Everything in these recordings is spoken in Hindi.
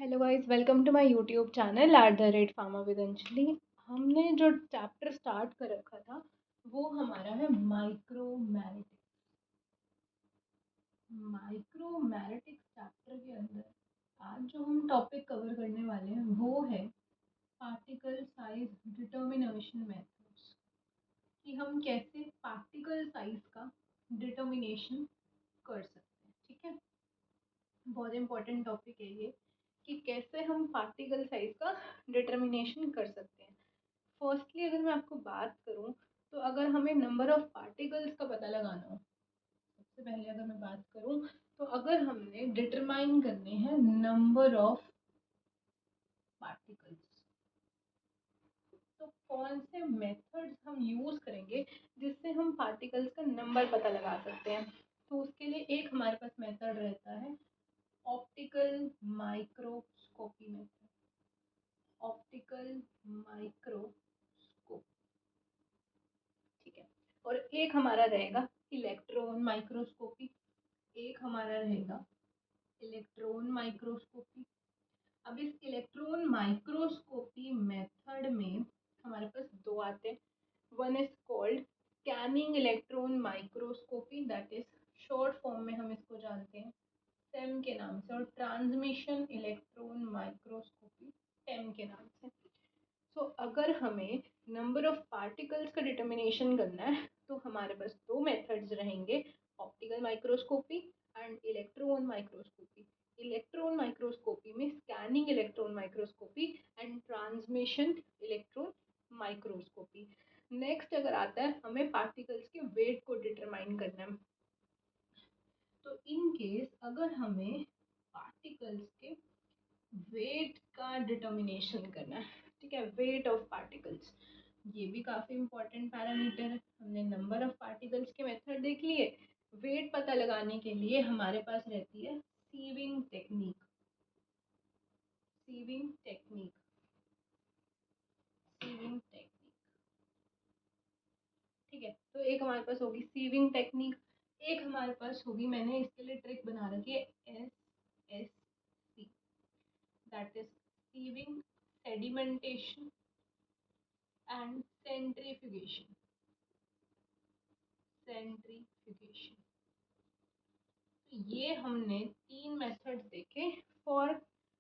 Hello guys, welcome to my YouTube channel @pharma with Anjali. हमने जो चैप्टर स्टार्ट कर रखा था वो हमारा है माइक्रोमैरेटिक्स। माइक्रोमैरेटिक्स चैप्टर के अंदर आज जो हम टॉपिक कवर करने वाले हैं वो है पार्टिकल साइज डिटर्मिनेशन मेथड्स, कि हम कैसे पार्टिकल साइज का डिटर्मिनेशन कर सकते हैं। ठीक है, बहुत इंपॉर्टेंट टॉपिक है ये कि कैसे हम पार्टिकल साइज का डिटर्मिनेशन कर सकते हैं। फर्स्टली अगर मैं आपको बात करूं तो अगर हमें नंबर ऑफ पार्टिकल्स का पता लगाना हो, सबसे पहले अगर मैं बात करूं तो अगर हमने डिटरमाइन करने हैं नंबर ऑफ पार्टिकल्स, तो कौन से मेथड्स हम यूज करेंगे जिससे हम पार्टिकल्स का नंबर पता लगा सकते हैं। तो उसके लिए एक हमारे पास मेथड रहता है optical microscopy method. Optical microscope, ठीक है। और एक हमारा रहेगा इलेक्ट्रॉन माइक्रोस्कोपी, एक हमारा रहेगा इलेक्ट्रॉन माइक्रोस्कोपी। अब इस इलेक्ट्रॉन माइक्रोस्कोपी मेथड में हमारे पास दो आते हैं। One is called scanning electron microscopy, that is short form में हम इसको जानते हैं सेम के नाम से, और ट्रांसमिशन इलेक्ट्रॉन माइक्रोस्कोपी टेम के नाम से। सो अगर हमें नंबर ऑफ पार्टिकल्स का डिटर्मिनेशन करना है तो हमारे पास दो मेथड्स रहेंगे, optical microscopy and electron microscopy. Electron microscopy में scanning electron microscopy and transmission electron microscopy. Next अगर आता है हमें पार्टिकल्स के वेट को डिटरमाइन करना है, तो इन केस अगर हमें पार्टिकल्स के वेट का डिटर्मिनेशन करना है, ठीक है, वेट ऑफ पार्टिकल्स, ये भी काफ़ी इंपॉर्टेंट पैरामीटर है। हमने नंबर ऑफ पार्टिकल्स के मेथड देख लिए। वेट पता लगाने के लिए हमारे पास रहती है sieving technique. Sieving technique, sieving technique, ठीक है। तो एक हमारे पास होगी सीविंग टेक्निक, एक हमारे पास होगी, मैंने इसके लिए ट्रिक बना रखी है SSC, that is sieving sedimentation and centrifugation. Centrifugation, ये हमने तीन मेथड्स देखे for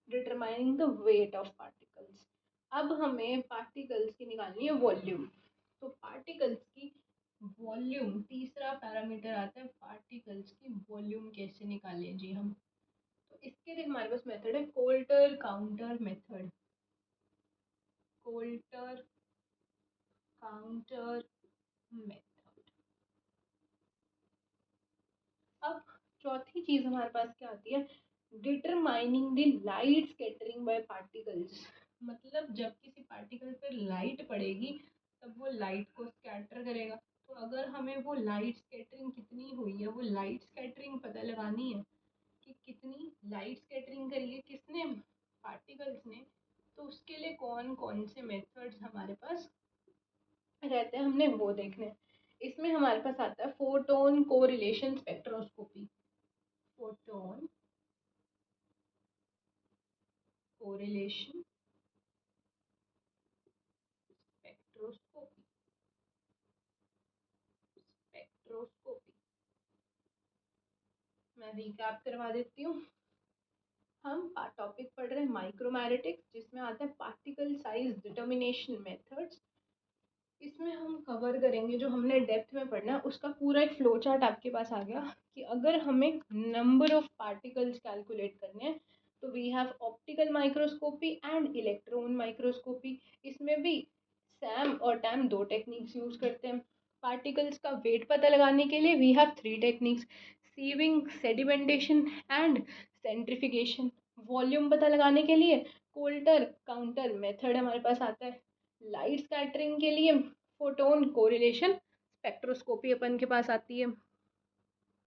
determining the weight of particles. अब हमें पार्टिकल्स की निकालनी है वॉल्यूम। तो पार्टिकल्स की वॉल्यूम, तीसरा पैरामीटर आता है पार्टिकल्स की वॉल्यूम कैसे निकालें जी हम। तो इसके लिए हमारे पास मेथड है Coulter counter method. Coulter counter method. अब चौथी चीज हमारे पास क्या आती है, determining the light scattering bye particles. मतलब जब किसी पार्टिकल पर लाइट पड़ेगी तब वो लाइट को स्कैटर करेगा। तो अगर हमें वो लाइट स्कैटरिंग कितनी हुई है, वो लाइट स्कैटरिंग पता लगानी है कि कितनी लाइट स्कैटरिंग करी है किसने, पार्टिकल्स ने। तो उसके लिए कौन कौन से मेथड्स हमारे पास रहते हैं हमने वो देखने हैं। इसमें हमारे पास आता है photon correlation spectroscopy. Photon correlation spectroscopy. Spectroscopy, मैं रिकैप करवा देती हूँ। हम टॉपिक पढ़ रहे हैं माइक्रोमैरेटिक्स, जिसमें आता है पार्टिकल साइज डिटर्मिनेशन मेथड्स। इसमें हम कवर करेंगे जो हमने डेप्थ में पढ़ना है, उसका पूरा एक फ्लो चार्ट आपके पास आ गया कि अगर हमें नंबर ऑफ पार्टिकल्स कैलकुलेट करने हैं तो we have optical microscopy and electron microscopy. इसमें भी सैम और टैम दो टेक्निक्स यूज करते हैं। पार्टिकल्स का वेट पता लगाने के लिए we have three techniques, sieving, sedimentation and centrifugation. Volume पता लगाने के लिए कोल्टर काउंटर मेथड हमारे पास आता है। लाइट स्कैटरिंग के लिए फोटोन कोरिलेशन स्पेक्ट्रोस्कोपी अपन के पास आती है।